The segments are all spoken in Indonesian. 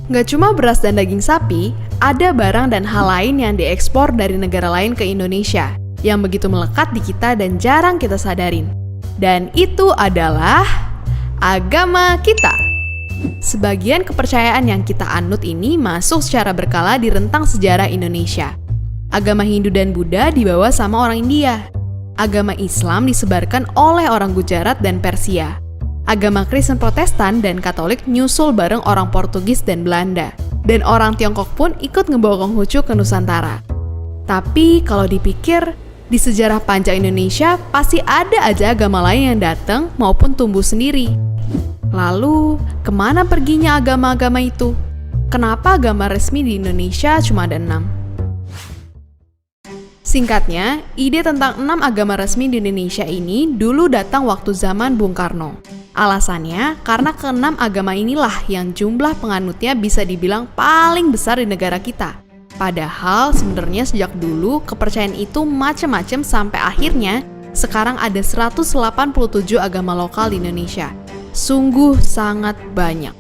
Nggak cuma beras dan daging sapi, ada barang dan hal lain yang diekspor dari negara lain ke Indonesia, yang begitu melekat di kita dan jarang kita sadarin. Dan itu adalah agama kita. Sebagian kepercayaan yang kita anut ini masuk secara berkala di rentang sejarah Indonesia. Agama Hindu dan Buddha dibawa sama orang India. Agama Islam disebarkan oleh orang Gujarat dan Persia. Agama Kristen Protestan dan Katolik nyusul bareng orang Portugis dan Belanda. Dan orang Tiongkok pun ikut ngebawa Konghucu ke Nusantara. Tapi kalau dipikir, di sejarah panjang Indonesia pasti ada aja agama lain yang datang maupun tumbuh sendiri. Lalu, kemana perginya agama-agama itu? Kenapa agama resmi di Indonesia cuma ada 6? Singkatnya, ide tentang 6 agama resmi di Indonesia ini dulu datang waktu zaman Bung Karno. Alasannya, karena ke-6 agama inilah yang jumlah penganutnya bisa dibilang paling besar di negara kita. Padahal sebenarnya sejak dulu kepercayaan itu macam-macam sampai akhirnya sekarang ada 187 agama lokal di Indonesia. Sungguh sangat banyak.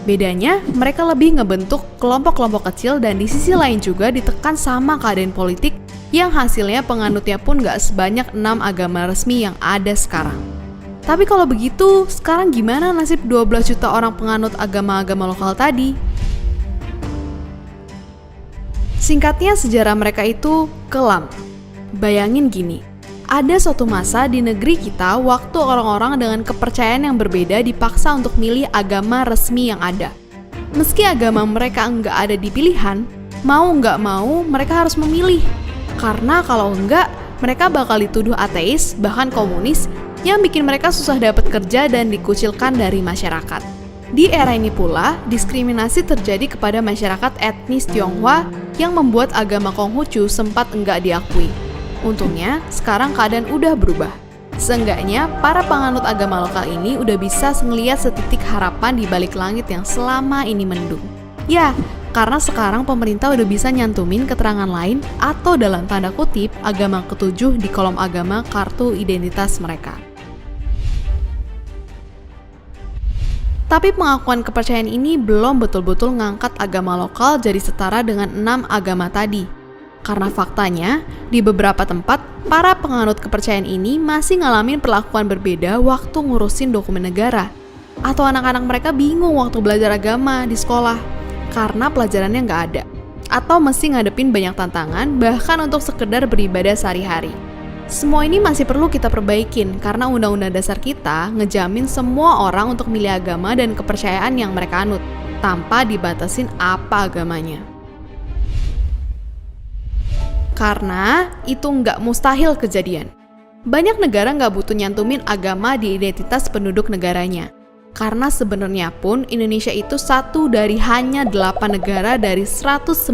Bedanya, mereka lebih ngebentuk kelompok-kelompok kecil dan di sisi lain juga ditekan sama keadaan politik yang hasilnya penganutnya pun gak sebanyak 6 agama resmi yang ada sekarang. Tapi kalau begitu, sekarang gimana nasib 12 juta orang penganut agama-agama lokal tadi? Singkatnya, sejarah mereka itu kelam. Bayangin gini, ada suatu masa di negeri kita waktu orang-orang dengan kepercayaan yang berbeda dipaksa untuk milih agama resmi yang ada. Meski agama mereka nggak ada di pilihan, mau nggak mau mereka harus memilih. Karena kalau enggak, mereka bakal dituduh ateis, bahkan komunis, yang bikin mereka susah dapat kerja dan dikucilkan dari masyarakat. Di era ini pula, diskriminasi terjadi kepada masyarakat etnis Tionghoa yang membuat agama Konghucu sempat enggak diakui. Untungnya, sekarang keadaan udah berubah. Seenggaknya, para penganut agama lokal ini udah bisa ngeliat setitik harapan di balik langit yang selama ini mendung. Ya, karena sekarang pemerintah udah bisa nyantumin keterangan lain atau dalam tanda kutip agama ketujuh di kolom agama kartu identitas mereka. Tapi pengakuan kepercayaan ini belum betul-betul ngangkat agama lokal jadi setara dengan 6 agama tadi. Karena faktanya, di beberapa tempat, para penganut kepercayaan ini masih ngalamin perlakuan berbeda waktu ngurusin dokumen negara. Atau anak-anak mereka bingung waktu belajar agama di sekolah, karena pelajarannya nggak ada. Atau mesti ngadepin banyak tantangan, bahkan untuk sekedar beribadah sehari-hari. Semua ini masih perlu kita perbaikin karena Undang-Undang Dasar kita ngejamin semua orang untuk milih agama dan kepercayaan yang mereka anut, tanpa dibatasin apa agamanya. Karena itu nggak mustahil kejadian. Banyak negara nggak butuh nyantumin agama di identitas penduduk negaranya. Karena sebenarnya pun Indonesia itu satu dari hanya 8 negara dari 195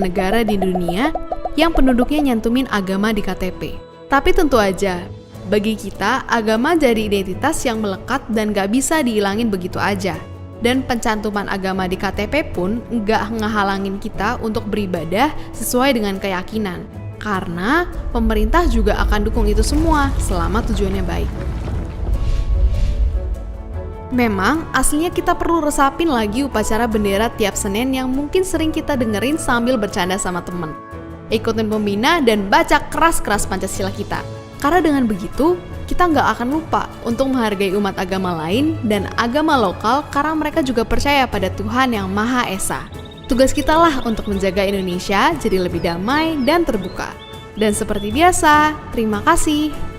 negara di dunia yang penduduknya nyantumin agama di KTP. Tapi tentu aja, bagi kita agama jadi identitas yang melekat dan gak bisa dihilangin begitu aja. Dan pencantuman agama di KTP pun gak ngehalangin kita untuk beribadah sesuai dengan keyakinan. Karena pemerintah juga akan dukung itu semua selama tujuannya baik. Memang, aslinya kita perlu resapin lagi upacara bendera tiap Senin yang mungkin sering kita dengerin sambil bercanda sama temen. Ikutin pembina dan baca keras-keras Pancasila kita. Karena dengan begitu, kita nggak akan lupa untuk menghargai umat agama lain dan agama lokal karena mereka juga percaya pada Tuhan yang Maha Esa. Tugas kita lah untuk menjaga Indonesia jadi lebih damai dan terbuka. Dan seperti biasa, terima kasih.